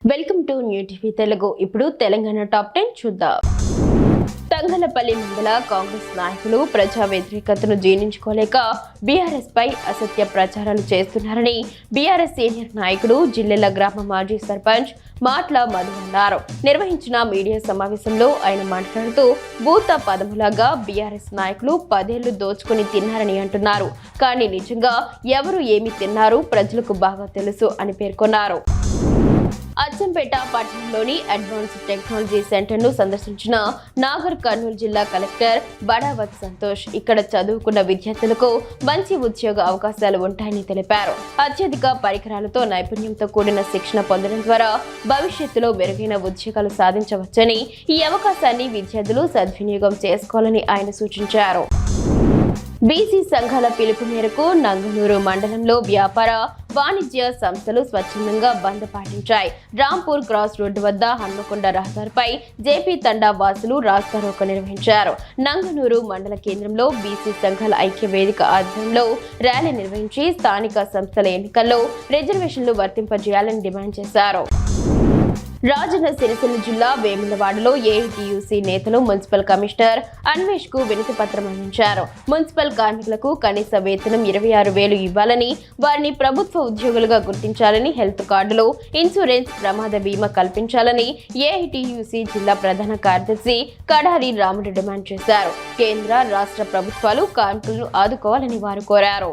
Welcome to new TV Telugu. ఇప్పుడు Telangana top 10 చూద్దాం. తంగలపల్లి మండల కాంగ్రెస్ నాయకులు ప్రజా వ్యతిరేకతను జీర్ణించుకోలేక బీఆర్ఎస్ పై అసత్య ప్రచారాలు చేస్తున్నారని బీఆర్ఎస్ సీనియర్ నాయకుడు జిల్లెల గ్రామ మాజీ సర్పంచ్ మాట్ల మధు అన్నారు. నిర్వహించిన మీడియా సమావేశంలో ఆయన మాట్లాడుతూ భూత పదములాగా బీఆర్ఎస్ నాయకులు 10 ఏళ్లు దోచుకుని తిన్నారని అంటున్నారు. కానీ నిజంగా ఎవరు ఏమి తిన్నారు ప్రజలకు బాగా తెలుసు అని పేర్కొన్నారు. అచ్చంపేట పట్టణంలోని అడ్వాన్స్డ్ టెక్నాలజీ సెంటర్ ను సందర్శించిన నాగర్ కర్నూలు జిల్లా కలెక్టర్ బడావత్ సంతోష్ ఇక్కడ చదువుకున్న విద్యార్థులకు మంచి ఉద్యోగ అవకాశాలు ఉంటాయని తెలిపారు. అత్యధిక పరికరాలతో నైపుణ్యంతో కూడిన శిక్షణ పొందడం ద్వారా భవిష్యత్తులో మెరుగైన ఉద్యోగాలు సాధించవచ్చని, ఈ అవకాశాన్ని విద్యార్థులు సద్వినియోగం చేసుకోవాలని ఆయన సూచించారు. బీసీ సంఘాల పిలుపు మేరకు నంగనూరు మండలంలో వ్యాపార వాణిజ్య సంస్థలు స్వచ్ఛందంగా బంద్ పాటించాయి. రాంపూర్ క్రాస్ రోడ్డు వద్ద హన్మకొండ రహదారిపై జేపీ తండా వాసులు రాస్తారోకో నిర్వహించారు. నంగనూరు మండల కేంద్రంలో బీసీ సంఘాల ఐక్య వేదిక ఆధ్వర్యంలో ర్యాలీ నిర్వహించి స్థానిక సంస్థల ఎన్నికల్లో రిజర్వేషన్లు వర్తింపజేయాలని డిమాండ్ చేశారు. రాజన్న సిరిసిల్ల జిల్లా వేములవాడలో ఏఐటీయూసీ నేతలు మున్సిపల్ కమిషనర్ అన్వేష్ కు వినతి పత్రం అందించారు. మున్సిపల్ కార్మికులకు కనీస వేతనం 26,000 ఇవ్వాలని, వారిని ప్రభుత్వ ఉద్యోగులుగా గుర్తించాలని, హెల్త్ కార్డులు, ఇన్సూరెన్స్, ప్రమాద బీమా కల్పించాలని ఏఐటీయూసీ జిల్లా ప్రధాన కార్యదర్శి కడారి రాముడు డిమాండ్ చేశారు. కేంద్ర, రాష్ట్ర ప్రభుత్వాలు కార్మికులను ఆదుకోవాలని వారు కోరారు.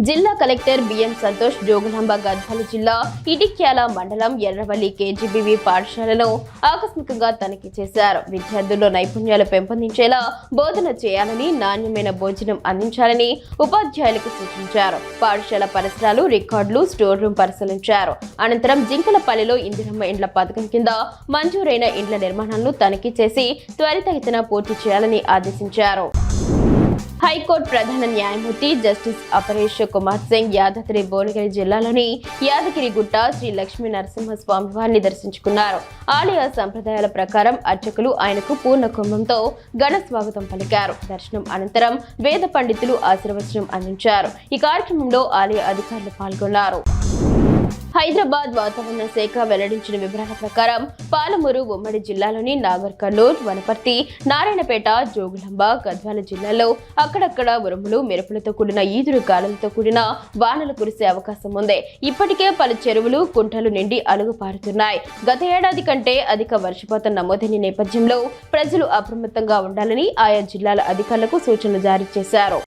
జిల్లా కలెక్టర్ బిఎన్ సంతోష్ జోగులాంబ గద్వాల జిల్లా ఇటిక్యాల మండలం ఎర్రవల్లి కేజీబీవీ పాఠశాలను ఆకస్మికంగా తనిఖీ చేశారు. విద్యార్థుల్లో నైపుణ్యాలు పెంపొందించేలా బోధన చేయాలని, నాణ్యమైన భోజనం అందించాలని ఉపాధ్యాయులకు సూచించారు. పాఠశాల పరిసరాలు, రికార్డులు, స్టోర్ రూమ్ పరిశీలించారు. అనంతరం జింకలపల్లిలో ఇందిరమ్మ ఇండ్ల పథకం కింద మంజూరైన ఇండ్ల నిర్మాణాలను తనిఖీ చేసి త్వరితగతిన పూర్తి చేయాలని ఆదేశించారు. హైకోర్టు ప్రధాన న్యాయమూర్తి జస్టిస్ అపరేష్ కుమార్ సింగ్ యాదాద్రి భువనగిరి జిల్లాలోని యాదగిరిగుట్ట శ్రీ లక్ష్మీ నరసింహస్వామి వారిని దర్శించుకున్నారు. ఆలయ సంప్రదాయాల ప్రకారం అర్చకులు ఆయనకు పూర్ణ కుంభంతో ఘన స్వాగతం పలికారు. దర్శనం అనంతరం వేద పండితులు ఆశీర్వచనం అందించారు. ఈ కార్యక్రమంలో ఆలయ అధికారులు పాల్గొన్నారు. హైదరాబాద్ వాతావరణ శాఖ వెల్లడించిన వివరాల ప్రకారం పాలమూరు ఉమ్మడి జిల్లాలోని నాగర్ కర్నూల్, వనపర్తి, నారాయణపేట, జోగులాంబ, గద్వాల జిల్లాలో అక్కడక్కడ ఉరుములు, మెరుపులతో కూడిన ఈదురు గాలులతో కూడిన వానలు కురిసే అవకాశం ఉంది. ఇప్పటికే పలు చెరువులు, కుంటలు నిండి అలుగు పారుతున్నాయి. గత ఏడాది కంటే అధిక వర్షపాతం నమోదైన నేపథ్యంలో ప్రజలు అప్రమత్తంగా ఉండాలని ఆయా జిల్లాల అధికారులకు సూచనలు జారీ చేశారు.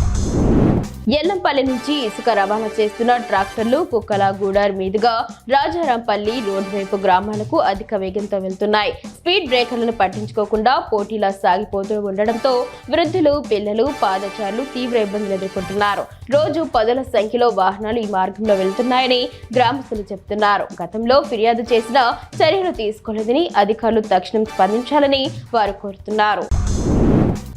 ఎల్లంపల్లి నుంచి ఇసుక రవాణా చేస్తున్న ట్రాక్టర్లు కుక్కలగూడర్ మీదుగా రాజారాంపల్లి రోడ్డు వైపు గ్రామాలకు అధిక వేగంతో వెళ్తున్నాయి. స్పీడ్ బ్రేకర్లను పట్టించుకోకుండా పోటీలా సాగిపోతూ ఉండడంతో వృద్ధులు, పిల్లలు, పాదచారులు తీవ్ర ఇబ్బందులు ఎదుర్కొంటున్నారు. రోజు 10ల సంఖ్యలో వాహనాలు ఈ మార్గంలో వెళ్తున్నాయని గ్రామస్తులు చెబుతున్నారు. గతంలో ఫిర్యాదు చేసినా చర్యలు తీసుకోలేదని, అధికారులు తక్షణం స్పందించాలని వారు కోరుతున్నారు.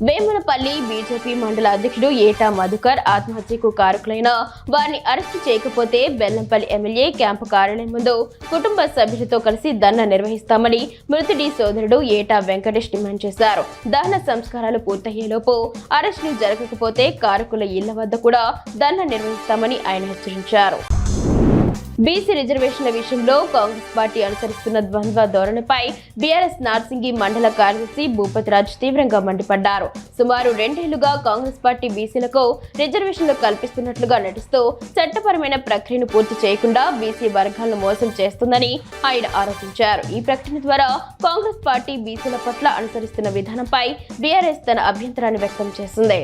వేములపల్లి బీజేపీ మండల అధ్యక్షుడు ఏటా మధుకర్ ఆత్మహత్యకు కారకులైన వారిని అరెస్టు చేయకపోతే బెల్లంపల్లి ఎమ్మెల్యే క్యాంపు కార్యాలయం ముందు కుటుంబ సభ్యులతో కలిసి ధర్నా నిర్వహిస్తామని మృతుడి సోదరుడు ఏటా వెంకటేష్ డిమాండ్ చేశారు. దహన సంస్కారాలు పూర్తయ్యేలోపు అరెస్టులు జరగకపోతే కారకుల ఇళ్ల వద్ద కూడా ధర్నా నిర్వహిస్తామని ఆయన హెచ్చరించారు. బీసీ రిజర్వేషన్ల విషయంలో కాంగ్రెస్ పార్టీ అనుసరిస్తున్న ద్వంద్వ ధోరణిపై బీఆర్ఎస్ నార్సింగి మండల కార్యదర్శి భూపతిరాజ్ తీవ్రంగా మండిపడ్డారు. సుమారు 2 ఏళ్లుగా కాంగ్రెస్ పార్టీ బీసీలకు రిజర్వేషన్లు కల్పిస్తున్నట్లుగా నటిస్తూ చట్టపరమైన ప్రక్రియను పూర్తి చేయకుండా బీసీ వర్గాలను మోసం చేస్తుందని ఆయన ఆరోపించారు. ఈ ప్రకటన ద్వారా కాంగ్రెస్ పార్టీ బీసీల పట్ల అనుసరిస్తున్న విధానంపై బీఆర్ఎస్ తన అభ్యంతరాన్ని వ్యక్తం చేసింది.